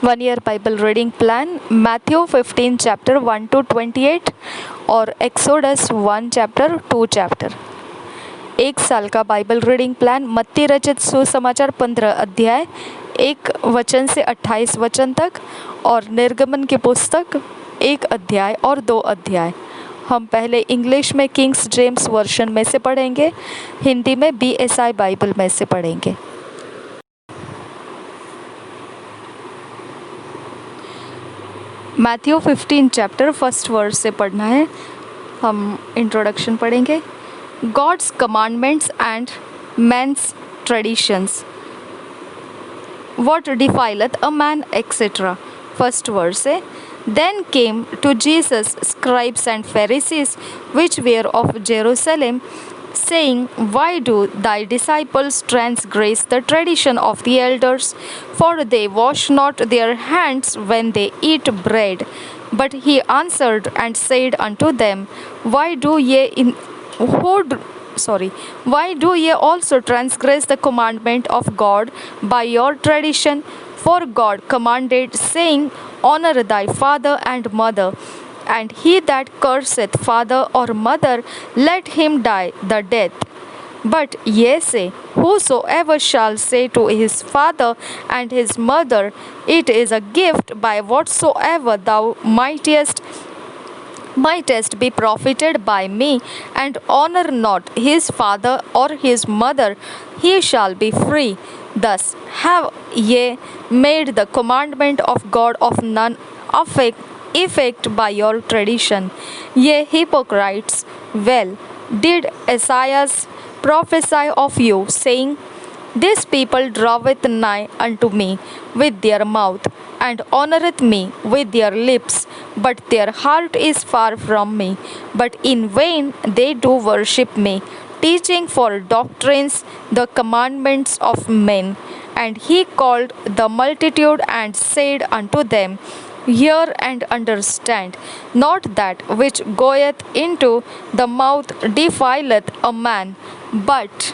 1 year Bible reading plan, Matthew 15 chapter 1 to 28 और Exodus 1 chapter 2 chapter। एक साल का बाइबल रीडिंग प्लान, मत्ती रचित सुसमाचार 15 अध्याय 1 वचन से 28 वचन तक और निर्गमन की पुस्तक 1 अध्याय और 2 अध्याय। हम पहले इंग्लिश में किंग्स जेम्स वर्जन में से पढ़ेंगे, हिंदी में BSI बाइबल में से पढ़ेंगे। मैथ्यू 15 चैप्टर फर्स्ट वर्स से पढ़ना है। हम इंट्रोडक्शन पढ़ेंगे। God's commandments and man's traditions, what defileth a man etcetera. First verse से, Then came to Jesus scribes and Pharisees which were of Jerusalem, saying, Why do thy disciples transgress the tradition of the elders? For they wash not their hands when they eat bread. But he answered and said unto them, Why do ye also transgress the commandment of God by your tradition? For God commanded, saying, Honor thy father and mother, and he that curseth father or mother, let him die the death. But ye say, Whosoever shall say to his father and his mother, It is a gift by whatsoever thou mightest be profited by me, and honor not his father or his mother, he shall be free. Thus have ye made the commandment of God of none effect by your tradition. Ye hypocrites, well did Esaias prophesy of you, saying, This people draweth nigh unto me with their mouth, and honoureth me with their lips, but their heart is far from me. But in vain they do worship me, teaching for doctrines the commandments of men. And he called the multitude and said unto them, Hear and understand. Not that which goeth into the mouth defileth a man, but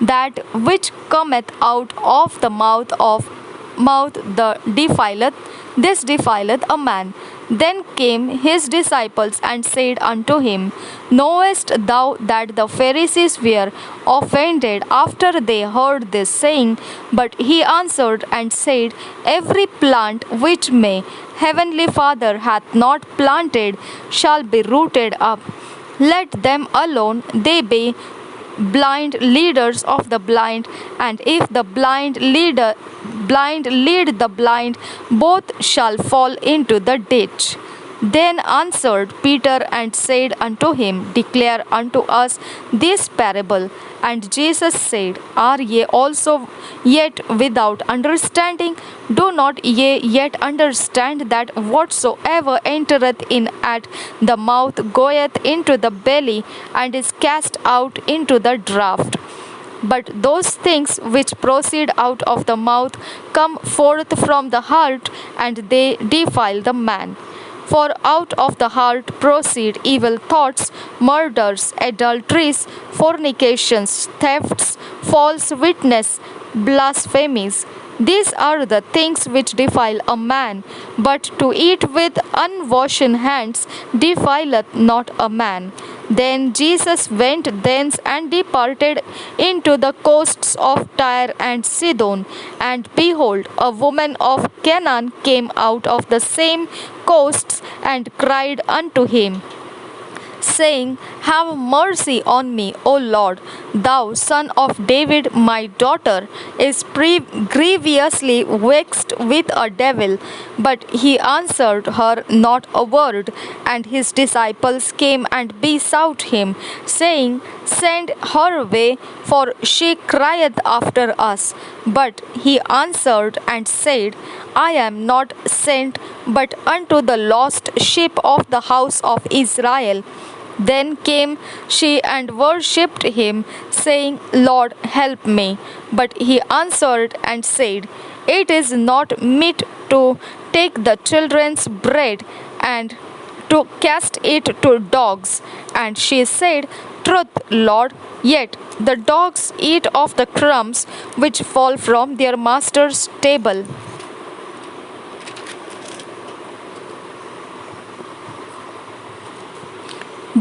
that which cometh out of the mouth this defileth a man. Then came his disciples and said unto him, Knowest thou that the Pharisees were offended after they heard this saying? But he answered and said, Every plant which my heavenly Father hath not planted shall be rooted up. Let them alone, they be blind leaders of the blind, and if the blind lead the blind, both shall fall into the ditch. Then answered Peter and said unto him, Declare unto us this parable. And Jesus said, Are ye also yet without understanding? Do not ye yet understand that whatsoever entereth in at the mouth goeth into the belly, and is cast out into the draught? But those things which proceed out of the mouth come forth from the heart, and they defile the man. For out of the heart proceed evil thoughts, murders, adulteries, fornications, thefts, false witness, blasphemies. These are the things which defile a man, but to eat with unwashen hands defileth not a man. Then Jesus went thence and departed into the coasts of Tyre and Sidon. And behold, a woman of Canaan came out of the same coasts and cried unto him, saying, Have mercy on me, O Lord, thou son of David. My daughter is grievously vexed with a devil. But he answered her not a word. And his disciples came and besought him, saying, Send her away, for she crieth after us. But he answered and said, I am not sent but unto the lost sheep of the house of Israel. Then came she and worshipped him, saying, Lord, help me. But he answered and said, It is not meet to take the children's bread and to cast it to dogs. And she said, Truth, Lord, yet the dogs eat of the crumbs which fall from their master's table.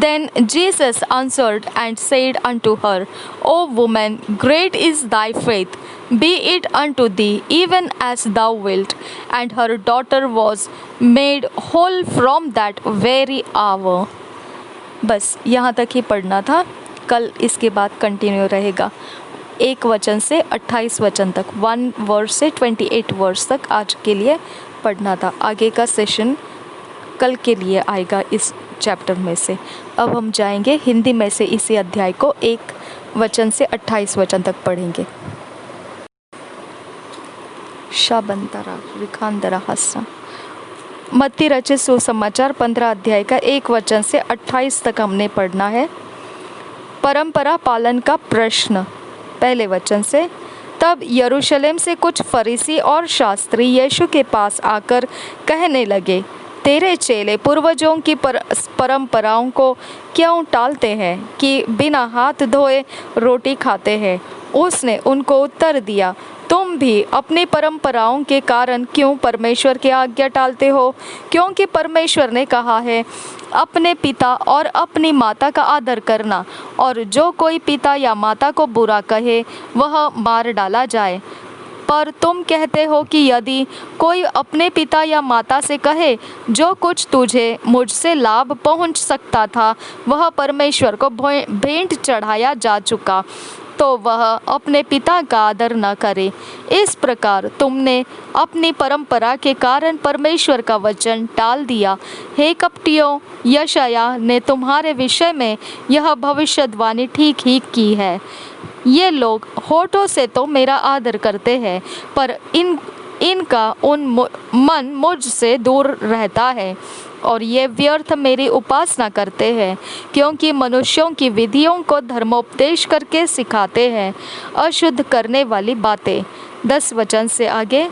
Then Jesus answered and said unto her, O woman, great is thy faith, be it unto thee even as thou wilt. And her daughter was made whole from that very hour. बस यहाँ तक ही पढ़ना था। कल इसके बाद continue रहेगा 1 वचन से 28 वचन तक, 1 वर्स से 28 वर्स तक आज के लिए पढ़ना था। आगे का सेशन कल के लिए आएगा इस चैप्टर में से। अब हम जाएंगे हिंदी में से इसी अध्याय को 1 वचन से 28 वचन तक पढ़ेंगे। शाबंतरा विखांदरा हस्सा मत्ती रचित सुसमाचार 15 अध्याय का 1 वचन से 28 तक हमने पढ़ना है। परंपरा पालन का प्रश्न, पहले वचन से। तब यरूशलेम से कुछ फरीसी और शास्त्री यीशु के पास आकर कहने लगे, तेरे चेले पूर्वजों की परंपराओं को क्यों टालते हैं कि बिना हाथ धोए रोटी खाते हैं? उसने उनको उत्तर दिया, तुम भी अपनी परंपराओं के कारण क्यों परमेश्वर की आज्ञा टालते हो? क्योंकि परमेश्वर ने कहा है, अपने पिता और अपनी माता का आदर करना, और जो कोई पिता या माता को बुरा कहे वह मार डाला जाए। पर तुम कहते हो कि यदि कोई अपने पिता या माता से कहे, जो कुछ तुझे मुझसे लाभ पहुंच सकता था वह परमेश्वर को भेंट चढ़ाया जा चुका, तो वह अपने पिता का आदर न करे। इस प्रकार तुमने अपनी परंपरा के कारण परमेश्वर का वचन टाल दिया। हे कपटियों, यशायाह ने तुम्हारे विषय में यह भविष्यवाणी ठीक ही की है। ये लोग होठों से तो मेरा आदर करते हैं, पर इनका मन मुझसे दूर रहता है, और ये व्यर्थ मेरी उपासना करते हैं, क्योंकि मनुष्यों की विधियों को धर्मोपदेश करके सिखाते हैं अशुद्ध करने वाली बातें। 10 वचन से आगे।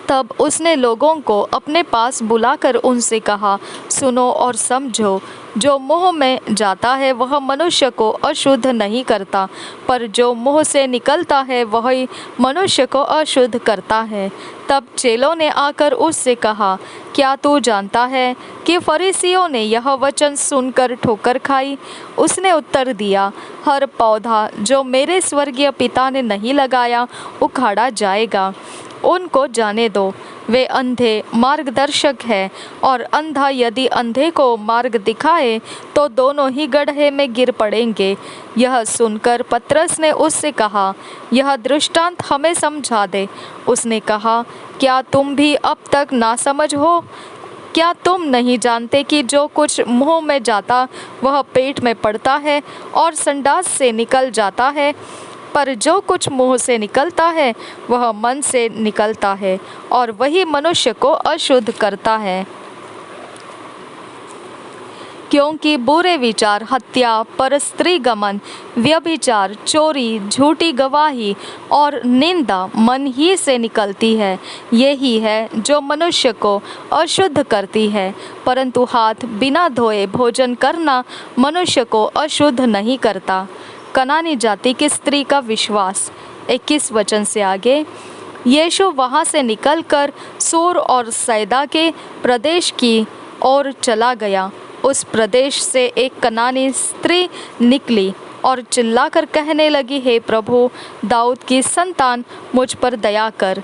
तब उसने लोगों को अपने पास बुलाकर उनसे कहा, सुनो और समझो, जो मुँह में जाता है वह मनुष्य को अशुद्ध नहीं करता, पर जो मुँह से निकलता है वही मनुष्य को अशुद्ध करता है। तब चेलों ने आकर उससे कहा, क्या तू जानता है कि फरीसियों ने यह वचन सुनकर ठोकर खाई? उसने उत्तर दिया, हर पौधा जो मेरे स्वर्गीय पिता ने नहीं लगाया उखाड़ा जाएगा। उनको जाने दो, वे अंधे मार्गदर्शक है, और अंधा यदि अंधे को मार्ग दिखाए तो दोनों ही गड्ढे में गिर पड़ेंगे। यह सुनकर पतरस ने उससे कहा, यह दृष्टांत हमें समझा दे। उसने कहा, क्या तुम भी अब तक नासमझ हो? क्या तुम नहीं जानते कि जो कुछ मुंह में जाता वह पेट में पड़ता है और संडास से निकल जाता है? पर जो कुछ मुंह से निकलता है वह मन से निकलता है, और वही मनुष्य को अशुद्ध करता है। क्योंकि बुरे विचार, हत्या, परस्त्री गमन, व्यभिचार, चोरी, झूठी गवाही और निंदा मन ही से निकलती है। यही है जो मनुष्य को अशुद्ध करती है। परंतु हाथ बिना धोए भोजन करना मनुष्य को अशुद्ध नहीं करता। कनानी जाति की स्त्री का विश्वास। 21 वचन से आगे। यीशु वहाँ से निकलकर सूर और सैदा के प्रदेश की ओर चला गया। उस प्रदेश से एक कनानी स्त्री निकली और चिल्लाकर कहने लगी, हे प्रभु, दाऊद की संतान, मुझ पर दया कर,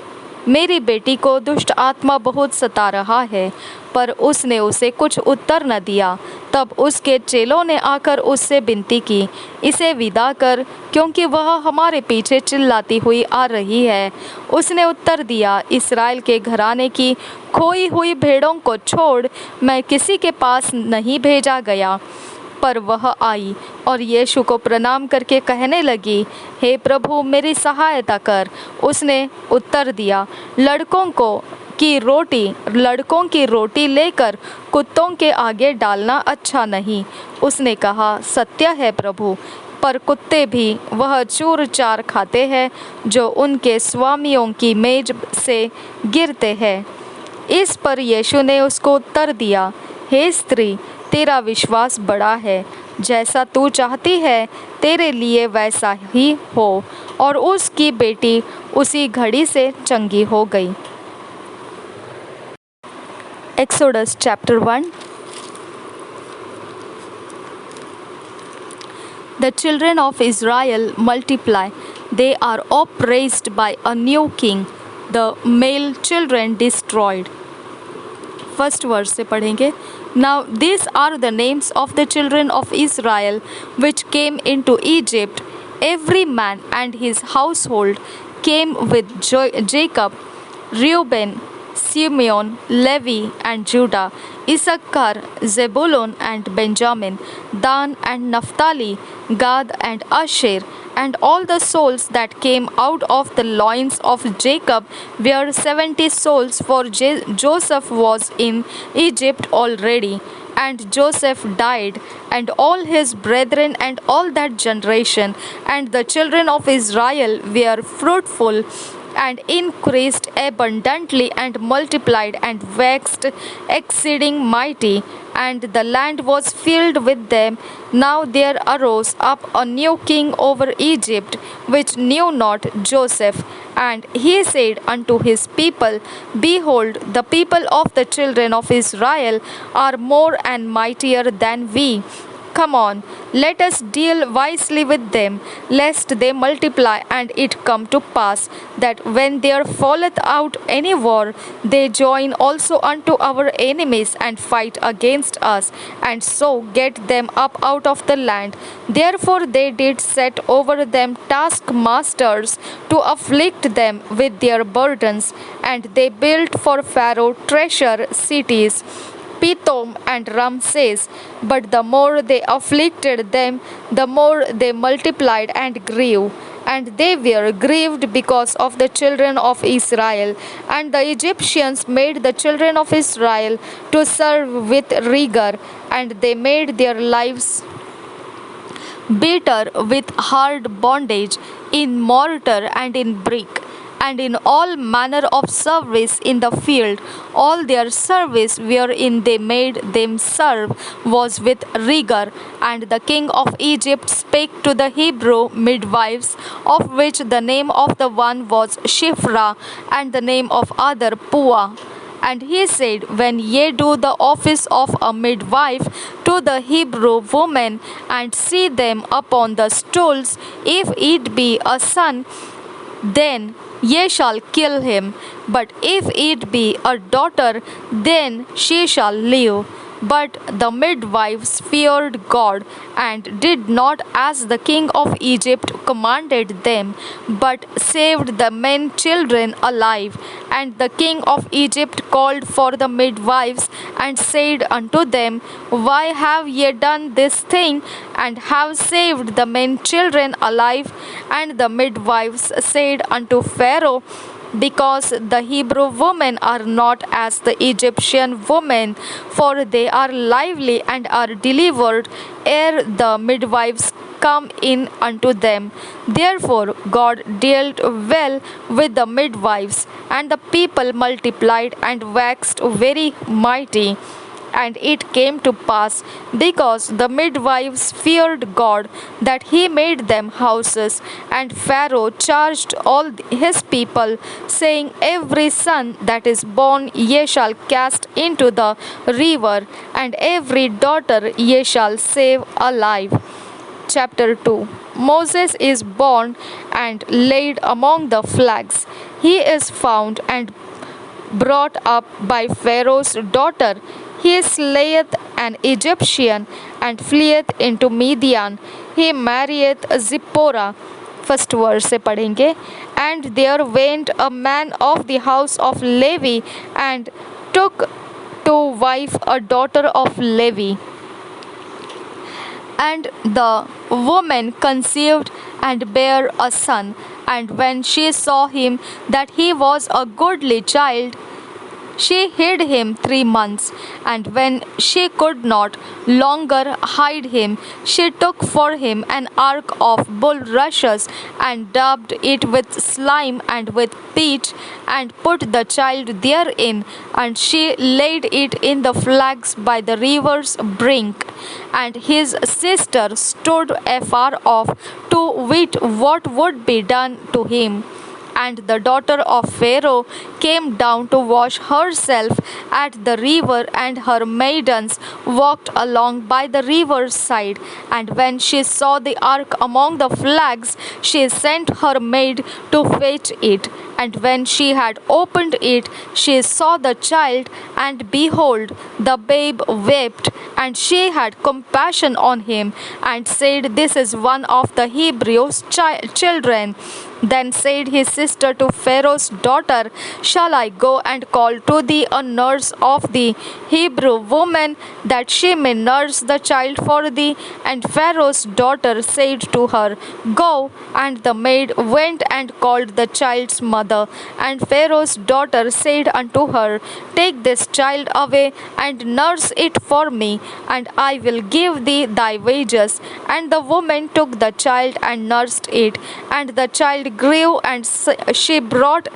मेरी बेटी को दुष्ट आत्मा बहुत सता रहा है। पर उसने उसे कुछ उत्तर न दिया। तब उसके चेलों ने आकर उससे विनती की, इसे विदा कर, क्योंकि वह हमारे पीछे चिल्लाती हुई आ रही है। उसने उत्तर दिया, इस्राएल के घराने की खोई हुई भेड़ों को छोड़ मैं किसी के पास नहीं भेजा गया। पर वह आई और यीशु को प्रणाम करके कहने लगी, हे प्रभु, मेरी सहायता कर। उसने उत्तर दिया, लड़कों की रोटी लेकर कुत्तों के आगे डालना अच्छा नहीं। उसने कहा, सत्य है प्रभु, पर कुत्ते भी वह चूर चार खाते हैं जो उनके स्वामियों की मेज से गिरते हैं। इस पर यीशु ने उसको उत्तर दिया, हे स्त्री, तेरा विश्वास बड़ा है, जैसा तू चाहती है तेरे लिए वैसा ही हो। और उसकी बेटी उसी घड़ी से चंगी हो गई। Exodus chapter 1। The children of Israel multiply. They are oppressed by a new king. The male children destroyed. First verse से पढ़ेंगे. Now these are the names of the children of Israel which came into Egypt. Every man and his household came with Jacob, Reuben, Simeon, Levi and Judah, Issachar, Zebulun and Benjamin, Dan and Naphtali, Gad and Asher, and all the souls that came out of the loins of Jacob were 70 souls, for Joseph was in Egypt already. And Joseph died, and all his brethren, and all that generation. And the children of Israel were fruitful and increased abundantly and multiplied and waxed exceeding mighty, and the land was filled with them. Now there arose up a new king over Egypt, which knew not Joseph. And he said unto his people, Behold, the people of the children of Israel are more and mightier than we. Come on, let us deal wisely with them, lest they multiply, and it come to pass that when there falleth out any war, they join also unto our enemies and fight against us, and so get them up out of the land. Therefore they did set over them taskmasters to afflict them with their burdens, and they built for Pharaoh treasure cities, Pithom and Ramses. But the more they afflicted them, the more they multiplied and grew. And they were grieved because of the children of Israel. And the Egyptians made the children of Israel to serve with rigor, and they made their lives bitter with hard bondage in mortar and in brick, and in all manner of service in the field. All their service wherein they made them serve was with rigor. And the king of Egypt spake to the Hebrew midwives, of which the name of the one was Shiphrah, and the name of other Puah. And he said, When ye do the office of a midwife to the Hebrew women, and see them upon the stools, if it be a son, then ye shall kill him. But if it be a daughter, then she shall live. But the midwives feared God, and did not as the king of Egypt commanded them, but saved the men children alive. And the king of Egypt called for the midwives, and said unto them, Why have ye done this thing, and have saved the men children alive? And the midwives said unto Pharaoh, Because the Hebrew women are not as the Egyptian women, for they are lively and are delivered ere the midwives come in unto them. Therefore God dealt well with the midwives, and the people multiplied and waxed very mighty. And it came to pass, because the midwives feared God, that he made them houses. And Pharaoh charged all his people, saying, Every son that is born ye shall cast into the river, and every daughter ye shall save alive. Chapter 2. Moses is born and laid among the flags. He is found and brought up by Pharaoh's daughter. He slayeth an Egyptian and fleeth into Midian. He marrieth Zipporah. First verse से पढ़ेंगे. And there went a man of the house of Levi and took to wife a daughter of Levi. And the woman conceived and bare a son. And when she saw him that he was a goodly child, she hid him 3 months. And when she could not longer hide him, she took for him an ark of bulrushes, and daubed it with slime and with pitch, and put the child therein. And she laid it in the flags by the river's brink. And his sister stood afar off to wit what would be done to him. And the daughter of Pharaoh came down to wash herself at the river, and her maidens walked along by the river's side. And when she saw the ark among the flags, she sent her maid to fetch it. And when she had opened it, she saw the child, and behold, the babe wept. And she had compassion on him, and said, This is one of the Hebrews' children. Then said his sister to Pharaoh's daughter, Shall I go and call to thee a nurse of the Hebrew woman, that she may nurse the child for thee? And Pharaoh's daughter said to her, Go. And the maid went and called the child's mother. And Pharaoh's daughter said unto her, Take this child away and nurse it for me, and I will give thee thy wages. And the woman took the child and nursed it, and the child grew, and she brought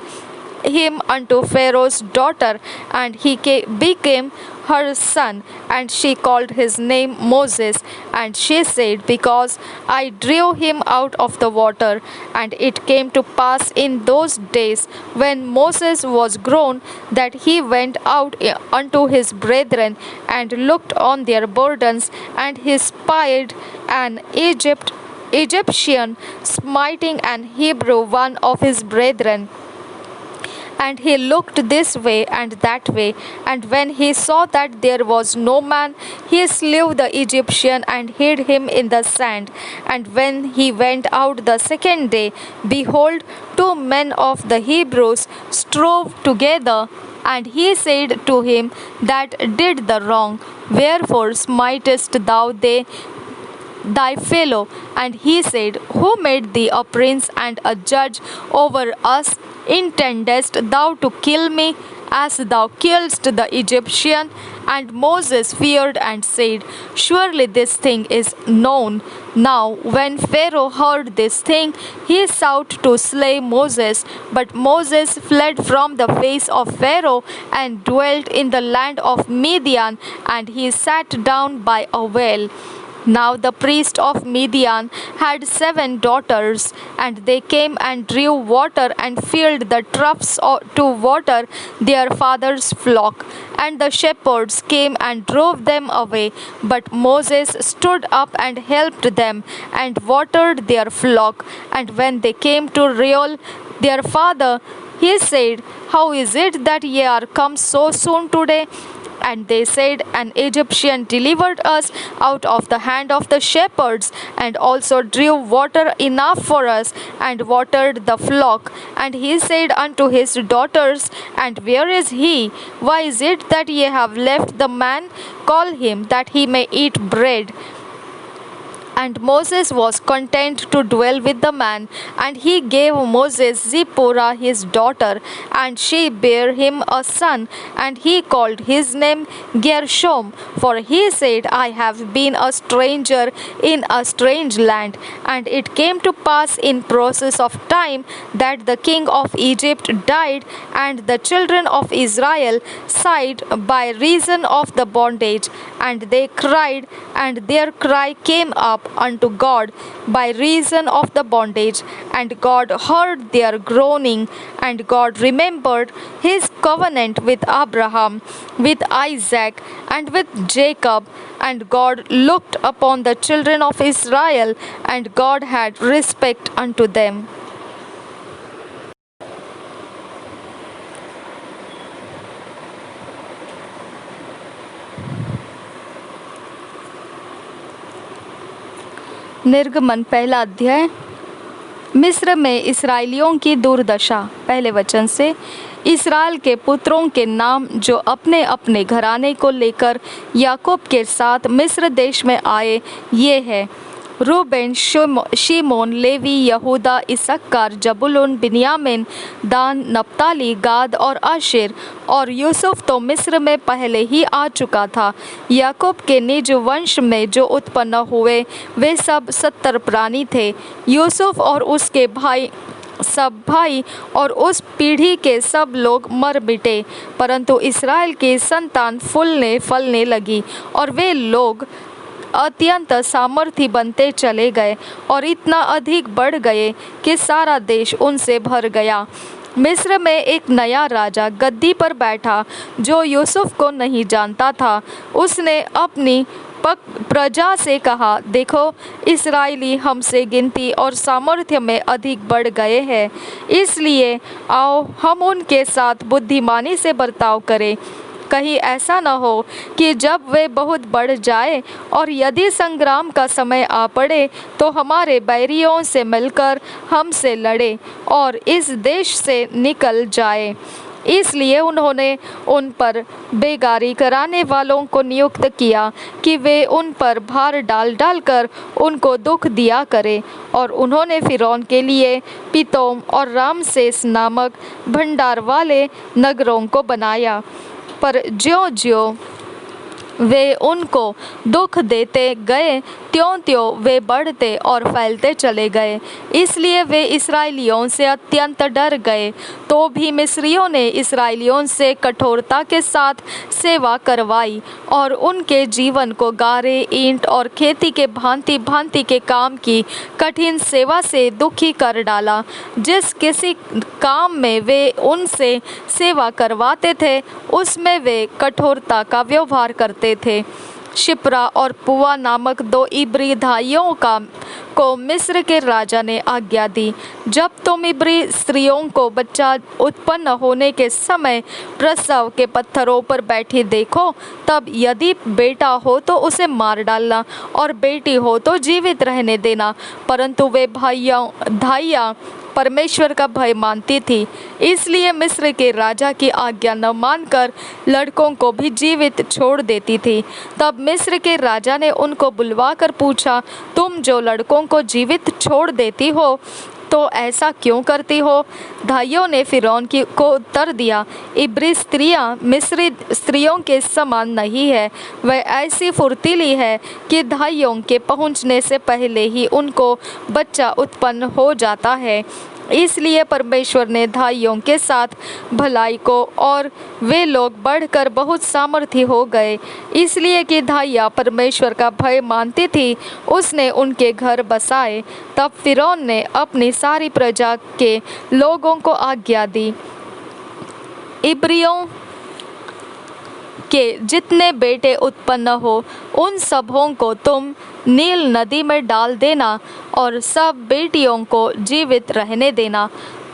him unto Pharaoh's daughter, and he became her son. And she called his name Moses. And she said, Because I drew him out of the water. And it came to pass in those days, when Moses was grown, that he went out unto his brethren, and looked on their burdens, and he spied an Egyptian smiting an Hebrew, one of his brethren. And he looked this way and that way, and when he saw that there was no man, he slew the Egyptian and hid him in the sand. And when he went out the second day, behold, two men of the Hebrews strove together. And he said to him that did the wrong, Wherefore smitest thou thy fellow? And he said, Who made thee a prince and a judge over us? Intendest thou to kill me, as thou killedst the Egyptian? And Moses feared and said, Surely this thing is known. Now when Pharaoh heard this thing, he sought to slay Moses. But Moses fled from the face of Pharaoh, and dwelt in the land of Midian, and he sat down by a well. Now the priest of Midian had 7 daughters, and they came and drew water and filled the troughs to water their father's flock. And the shepherds came and drove them away. But Moses stood up and helped them, and watered their flock. And when they came to Reuel their father, he said, How is it that ye are come so soon today? And they said, An Egyptian delivered us out of the hand of the shepherds, and also drew water enough for us, and watered the flock. And he said unto his daughters, And where is he? Why is it that ye have left the man? Call him, that he may eat bread. And Moses was content to dwell with the man. And he gave Moses Zipporah his daughter, and she bare him a son. And he called his name Gershom, for he said, I have been a stranger in a strange land. And it came to pass in process of time that the king of Egypt died, and the children of Israel sighed by reason of the bondage. And they cried, and their cry came up unto God by reason of the bondage. And God heard their groaning, and God remembered his covenant with Abraham, with Isaac, and with Jacob. And God looked upon the children of Israel, and God had respect unto them. निर्गमन पहला अध्याय। मिस्र में इसराइलियों की दुर्दशा। पहले वचन से, इस्राएल के पुत्रों के नाम जो अपने अपने घराने को लेकर याकूब के साथ मिस्र देश में आए, ये है: रूबेन, शिमोन, लेवी, यहूदा, इस्साकार, जबूलून, बिन्यामीन, दान, नप्ताली, गाद और आशेर। और यूसुफ तो मिस्र में पहले ही आ चुका था। याकूब के निज वंश में जो उत्पन्न हुए वे सब 70 प्राणी थे। यूसुफ और उसके सब भाई और उस पीढ़ी के सब लोग मर मिटे, परंतु इस्राएल की संतान फूलने फलने लगी, और वे लोग अत्यंत सामर्थी बनते चले गए और इतना अधिक बढ़ गए कि सारा देश उनसे भर गया। मिस्र में एक नया राजा गद्दी पर बैठा जो यूसुफ को नहीं जानता था। उसने अपनी प्रजा से कहा, देखो, इस्राएली हमसे गिनती और सामर्थ्य में अधिक बढ़ गए हैं, इसलिए आओ हम उनके साथ बुद्धिमानी से बर्ताव करें। कहीं ऐसा न हो कि जब वे बहुत बढ़ जाए और यदि संग्राम का समय आ पड़े तो हमारे बैरियों से मिलकर हमसे लड़े और इस देश से निकल जाए। इसलिए उन्होंने उन पर बेगारी कराने वालों को नियुक्त किया कि वे उन पर भार डाल डाल कर उनको दुख दिया करें। और उन्होंने फ़िरौन के लिए पितोम और रामसेस नामक भंडार वाले नगरों को बनाया, पर ज्यों-ज्यों वे उनको दुख देते गए त्यों-त्यों वे बढ़ते और फैलते चले गए। इसलिए वे इस्राएलियों से अत्यंत डर गए। तो भी मिस्रियों ने इस्राएलियों से कठोरता के साथ सेवा करवाई और उनके जीवन को गारे, ईंट और खेती के भांति भांति के काम की कठिन सेवा से दुखी कर डाला। जिस किसी काम में वे उनसे सेवा करवाते थे उसमें वे कठोरता का व्यवहार करते थे। शिप्रा और पुआ नामक 2 इब्री भाइयों को मिस्र के राजा ने आज्ञा दी, जब तुम इब्री स्त्रियों को बच्चा उत्पन्न होने के समय प्रसव के पत्थरों पर बैठी देखो, तब यदि बेटा हो तो उसे मार डालना और बेटी हो तो जीवित रहने देना। परंतु वे धाइयाँ परमेश्वर का भय मानती थी, इसलिए मिस्र के राजा की आज्ञा न मानकर लड़कों को भी जीवित छोड़ देती थी। तब मिस्र के राजा ने उनको बुलवाकर पूछा, तुम जो लड़कों को जीवित छोड़ देती हो तो ऐसा क्यों करती हो? धाइयों ने फ़िरौन को उत्तर दिया, इब्री स्त्रियाँ मिस्री स्त्रियों के समान नहीं है। वह ऐसी फुर्तीली है कि धाइयों के पहुँचने से पहले ही उनको बच्चा उत्पन्न हो जाता है। इसलिए परमेश्वर ने धाइयों के साथ भलाई को और वे लोग बढ़कर बहुत सामर्थी हो गए। इसलिए कि धाइयाँ परमेश्वर का भय मानती थी, उसने उनके घर बसाए। तब फ़िरौन ने अपनी सारी प्रजा के लोगों को आज्ञा दी, इब्रियों के जितने बेटे उत्पन्न हो उन सबों को तुम नील नदी में डाल देना और सब बेटियों को जीवित रहने देना।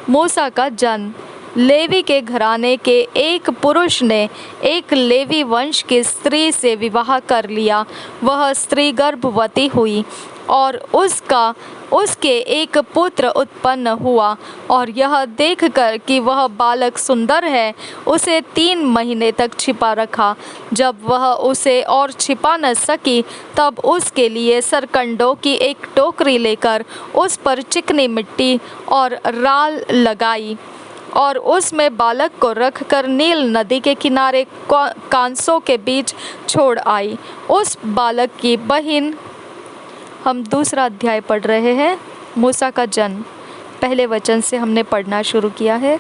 मूसा का जन्म। लेवी के घराने के एक पुरुष ने एक लेवी वंश की स्त्री से विवाह कर लिया। वह स्त्री गर्भवती हुई और उसके एक पुत्र उत्पन्न हुआ, और यह देखकर कि वह बालक सुंदर है, उसे 3 महीने तक छिपा रखा। जब वह उसे और छिपा न सकी, तब उसके लिए सरकंडों की एक टोकरी लेकर उस पर चिकनी मिट्टी और राल लगाई और उसमें बालक को रखकर नील नदी के किनारे कांसों के बीच छोड़ आई। उस बालक की बहन, हम दूसरा अध्याय पढ़ रहे हैं, मूसा का जन्म। पहले वचन से हमने पढ़ना शुरू किया है,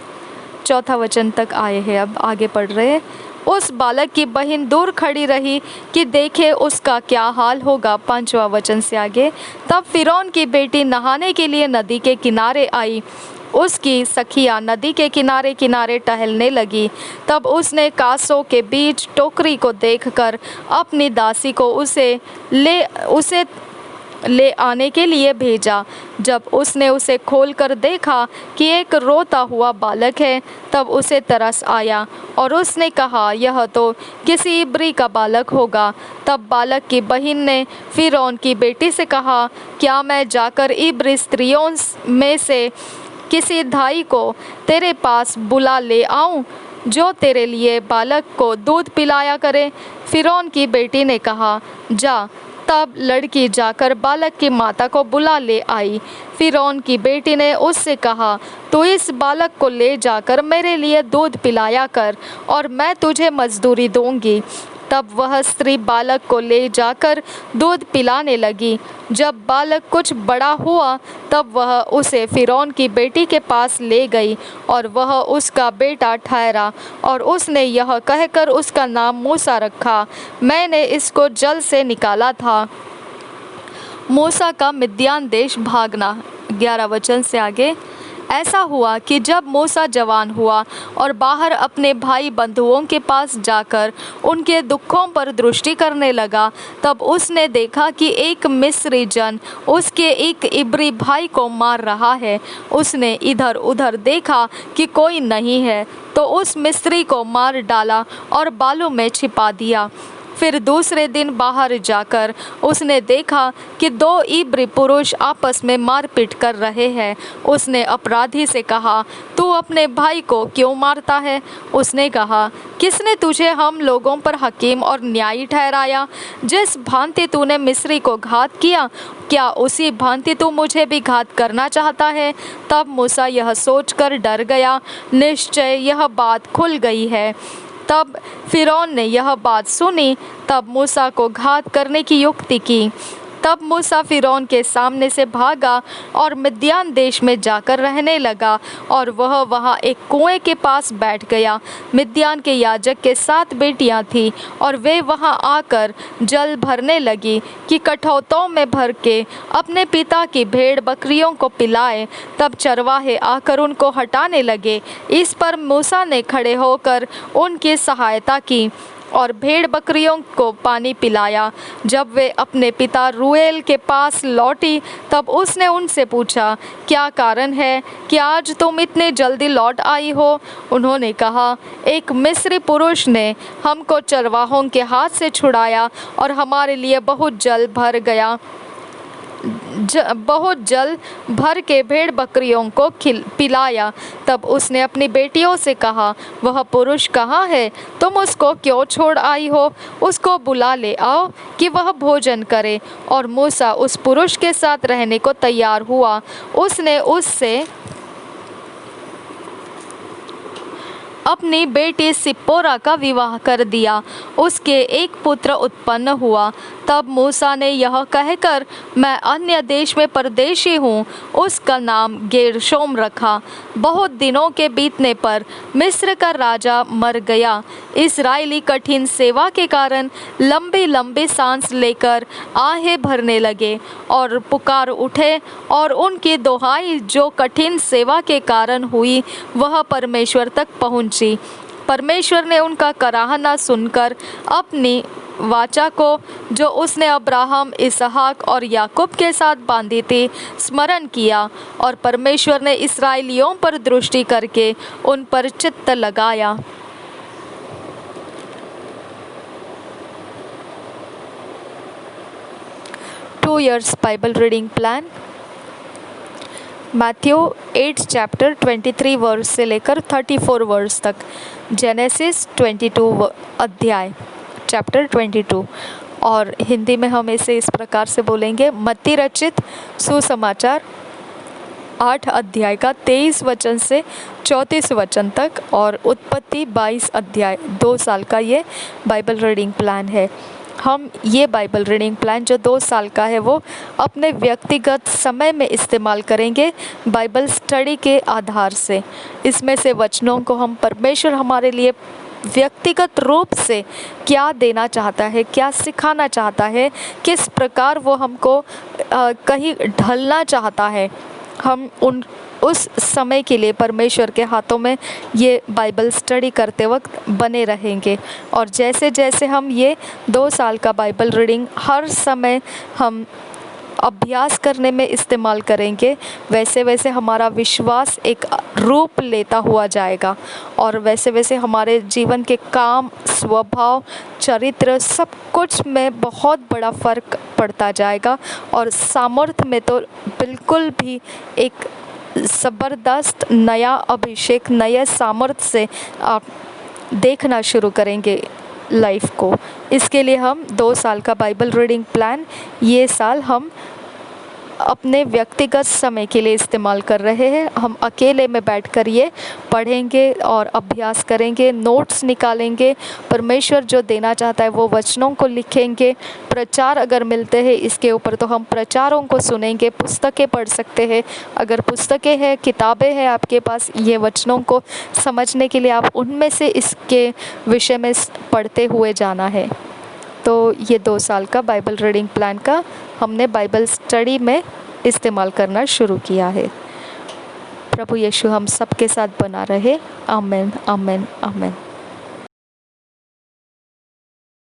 4 वचन तक आए हैं, अब आगे पढ़ रहे हैं। उस बालक की बहन दूर खड़ी रही कि देखे उसका क्या हाल होगा। 5वां वचन से आगे। तब फ़िरौन की बेटी नहाने के लिए नदी के किनारे आई। उसकी सखियाँ नदी के किनारे किनारे टहलने लगी। तब उसने कांसों के बीच टोकरी को देखकर अपनी दासी को उसे ले आने के लिए भेजा। जब उसने उसे खोलकर देखा कि एक रोता हुआ बालक है, तब उसे तरस आया और उसने कहा, यह तो किसी इब्री का बालक होगा। तब बालक की बहन ने फ़िरौन की बेटी से कहा, क्या मैं जाकर इब्री स्त्रियों में से किसी धाई को तेरे पास बुला ले आऊं, जो तेरे लिए बालक को दूध पिलाया करे? फ़िरौन की बेटी ने कहा, जा। तब लड़की जाकर बालक की माता को बुला ले आई। फ़िरौन की बेटी ने उससे कहा, तू इस बालक को ले जाकर मेरे लिए दूध पिलाया कर और मैं तुझे मजदूरी दूंगी। तब वह स्त्री बालक को ले जाकर दूध पिलाने लगी। जब बालक कुछ बड़ा हुआ तब वह उसे फ़िरौन की बेटी के पास ले गई और वह उसका बेटा ठहरा, और उसने यह कहकर उसका नाम मूसा रखा, मैंने इसको जल से निकाला था। मूसा का मिद्यान देश भागना। 11 वचन से आगे। ऐसा हुआ कि जब मूसा जवान हुआ और बाहर अपने भाई बंधुओं के पास जाकर उनके दुखों पर दृष्टि करने लगा, तब उसने देखा कि एक मिस्री जन उसके एक इब्री भाई को मार रहा है। उसने इधर उधर देखा कि कोई नहीं है, तो उस मिस्री को मार डाला और बालू में छिपा दिया। फिर दूसरे दिन बाहर जाकर उसने देखा कि 2 इब्री पुरुष आपस में मारपीट कर रहे हैं। उसने अपराधी से कहा, तू अपने भाई को क्यों मारता है? उसने कहा, किसने तुझे हम लोगों पर हकीम और न्यायी ठहराया? जिस भांति तूने मिस्री को घात किया, क्या उसी भांति तू मुझे भी घात करना चाहता है? तब मूसा यह सोचकर डर गया, निश्चय यह बात खुल गई है। तब फ़िरौन ने यह बात सुनी, तब मूसा को घात करने की युक्ति की। तब मूसा फ़िरौन के सामने से भागा और मिद्यान देश में जाकर रहने लगा, और वह वहाँ एक कुएं के पास बैठ गया। मिद्यान के याजक के 7 बेटियां थीं, और वे वहाँ आकर जल भरने लगी कि कठौतों में भर के अपने पिता की भेड़ बकरियों को पिलाए। तब चरवाहे आकर उनको हटाने लगे। इस पर मूसा ने खड़े होकर उनकी सहायता की और भेड़ बकरियों को पानी पिलाया। जब वे अपने पिता रूएल के पास लौटी, तब उसने उनसे पूछा, क्या कारण है कि आज तुम इतने जल्दी लौट आई हो? उन्होंने कहा, एक मिस्री पुरुष ने हमको चरवाहों के हाथ से छुड़ाया और हमारे लिए बहुत जल भर के भेड़ बकरियों को पिलाया। तब उसने अपनी बेटियों से कहा, वह पुरुष कहाँ है? तुम उसको क्यों छोड़ आई हो? उसको बुला ले आओ कि वह भोजन करे। और मूसा उस पुरुष के साथ रहने को तैयार हुआ। उसने उससे अपनी बेटी सिप्पोरा का विवाह कर दिया। उसके एक पुत्र उत्पन्न हुआ। तब मूसा ने यह कहकर, मैं अन्य देश में परदेशी हूँ, उसका नाम गेरशोम रखा। बहुत दिनों के बीतने पर मिस्र का राजा मर गया। इस्राएली कठिन सेवा के कारण लंबी लंबी सांस लेकर आहें भरने लगे और पुकार उठे, और उनकी दुहाई जो कठिन सेवा के कारण हुई वह परमेश्वर तक पहुँची। परमेश्वर ने उनका कराहना सुनकर अपनी वाचा को, जो उसने अब्राहम, इसहाक और याकूब के साथ बांधी थी, स्मरण किया, और परमेश्वर ने इस्राएलियों पर दृष्टि करके उन पर चित्त लगाया। Two years Bible reading plan। Matthew 8 chapter 23 verse से लेकर 34 वर्स तक। जेनेसिस 22 अध्याय चैप्टर 22। और हिंदी में हम इसे इस प्रकार से बोलेंगे, मत्ती रचित सुसमाचार 8 अध्याय का 23 वचन से 34 वचन तक, और उत्पत्ति 22 अध्याय। 2 साल का ये बाइबल रीडिंग प्लान है। हम ये बाइबल रीडिंग प्लान जो 2 साल का है वो अपने व्यक्तिगत समय में इस्तेमाल करेंगे बाइबल स्टडी के आधार से। इसमें से वचनों को हम परमेश्वर हमारे लिए व्यक्तिगत रूप से क्या देना चाहता है, क्या सिखाना चाहता है, किस प्रकार वो हमको कहीं ढलना चाहता है, हम उस समय के लिए परमेश्वर के हाथों में ये बाइबल स्टडी करते वक्त बने रहेंगे। और जैसे जैसे हम ये 2 साल का बाइबल रीडिंग हर समय हम अभ्यास करने में इस्तेमाल करेंगे, वैसे वैसे हमारा विश्वास एक रूप लेता हुआ जाएगा, और वैसे वैसे हमारे जीवन के काम, स्वभाव, चरित्र सब कुछ में बहुत बड़ा फ़र्क पड़ता जाएगा। और सामर्थ्य में तो बिल्कुल भी एक ज़बरदस्त नया अभिषेक, नए सामर्थ्य से आप देखना शुरू करेंगे लाइफ को। इसके लिए हम 2 साल का बाइबल रीडिंग प्लान ये साल हम अपने व्यक्तिगत समय के लिए इस्तेमाल कर रहे हैं। हम अकेले में बैठकर ये पढ़ेंगे और अभ्यास करेंगे, नोट्स निकालेंगे, परमेश्वर जो देना चाहता है वो वचनों को लिखेंगे। प्रचार अगर मिलते हैं इसके ऊपर तो हम प्रचारों को सुनेंगे, पुस्तकें पढ़ सकते हैं। अगर पुस्तकें हैं, किताबें हैं आपके पास ये वचनों को समझने के लिए, आप उनमें से इसके विषय में पढ़ते हुए जाना है। तो ये 2 साल का बाइबल रीडिंग प्लान का हमने बाइबल स्टडी में इस्तेमाल करना शुरू किया है। प्रभु यीशु हम सबके साथ बना रहे। आमीन, आमीन, आमीन।